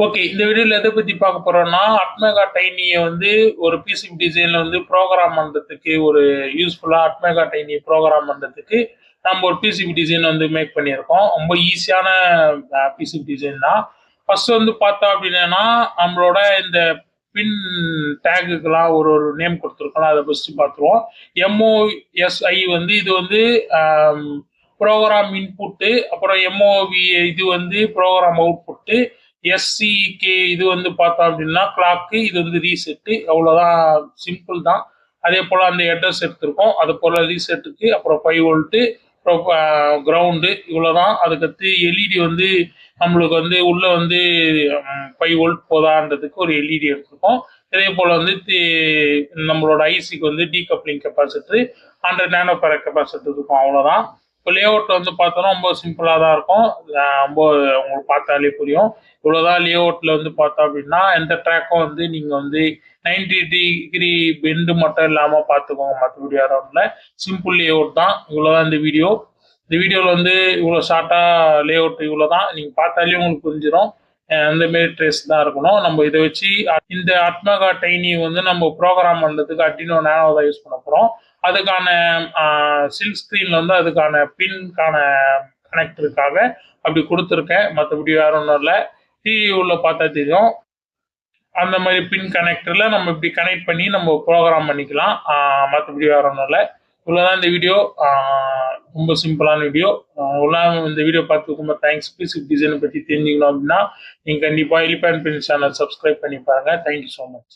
Okay. இந்த வீடியோல எத பத்தி பார்க்க போறோம்னா, அட்மேகா டைனிய வந்து ஒரு பிசிபி டிசைன்ல வந்து புரோகிராம் பண்றதுக்கு ஒரு யூஸ்ஃபுல்லா அட்மேகா டைனி புரோகிராம் பண்றதுக்கு நம்ம ஒரு பிசிபி டிசைன் வந்து மேக் பண்ணியிருக்கோம். ரொம்ப ஈஸியான பிசிபி டிசைன் தான். ஃபர்ஸ்ட் வந்து பார்த்தோம் அப்படின்னா, நம்மளோட இந்த பின் டேகுக்குலாம் ஒரு ஒரு நேம் குடுத்துருக்கோம்ல, அத ஃபர்ஸ்ட் பார்த்துருவோம். MOSI வந்து இது வந்து புரோகிராம் இன்புட்டு, அப்புறம் MOV இது வந்து புரோகிராம் அவுட்புட்டு, SCK இது வந்து பார்த்தோம் அப்படின்னா கிளாக்கு, இது வந்து ரீசெட்டு. அவ்வளோதான், சிம்பிள் தான். அதே போல் அந்த அட்ரஸ் எடுத்திருக்கோம். அது போல் ரீசெட்டுக்கு அப்புறம் 5 வோல்ட்டு, அப்புறம் கிரவுண்டு, இவ்வளோதான். அதுக்கடுத்து எல்இடி வந்து நம்மளுக்கு வந்து உள்ள வந்து 5 வோல்ட் போதான்றதுக்கு ஒரு எல்இடி எடுத்திருக்கோம். இதே போல் வந்து நம்மளோட ஐசிக்கு வந்து decoupling capacitor 100 nano farad capacitor இருக்கும். அவ்வளோதான். இப்போ லேஅவுட் வந்து பார்த்தோன்னா ரொம்ப சிம்பிளாக தான் இருக்கும். ரொம்ப உங்களுக்கு பார்த்தாலே புரியும். இவ்வளோதான் லேஅவுட்டில் வந்து பார்த்தோம் அப்படின்னா, எந்த ட்ராக்கும் வந்து நீங்கள் வந்து 90 டிகிரி பெண்டு மட்டும் இல்லாமல் பார்த்துக்கோங்க. மற்றபடி அரௌண்டில் சிம்பிள் லேஅவுட் தான். இவ்வளோதான் இந்த வீடியோ. இந்த வீடியோவில் வந்து இவ்வளோ ஷார்ட்டாக லேஅவுட் இவ்வளோ தான். நீங்கள் பார்த்தாலே உங்களுக்கு புரிஞ்சிடும். அந்த மாரி ட்ரேஸ் தான் இருக்கணும். நம்ம இதை வச்சு இந்த அட்மேகா டைனி வந்து நம்ம ப்ரோக்ராம் பண்ணுறதுக்கு Arduino Nano தான் யூஸ் பண்ண போகிறோம். அதுக்கான சில்க் ஸ்க்ரீனில் வந்து அதுக்கான பின்கான கனெக்டருக்காக அப்படி கொடுத்துருக்கேன். மற்றபடி வேற ஒன்றும் இல்லை. டிவியில் பார்த்தா தெரியும். அந்த மாதிரி பின் கனெக்டரில் நம்ம இப்படி கனெக்ட் பண்ணி நம்ம ப்ரோக்ராம் பண்ணிக்கலாம். மற்றபடி வேற ஒன்றும் இல்லை. இவ்வளோதான் இந்த வீடியோ. ரொம்ப சிம்பிளான வீடியோ. இந்த வீடியோ பார்த்துக்கு ரொம்ப தேங்க்ஸ். பிசிபி டிசைனை பற்றி தெரிஞ்சுக்கணும் அப்படின்னா நீங்கள் கண்டிப்பாக எலிபேண்ட் பின் சேனல் சப்ஸ்கிரைப் பண்ணி பாருங்கள். Thank you so much.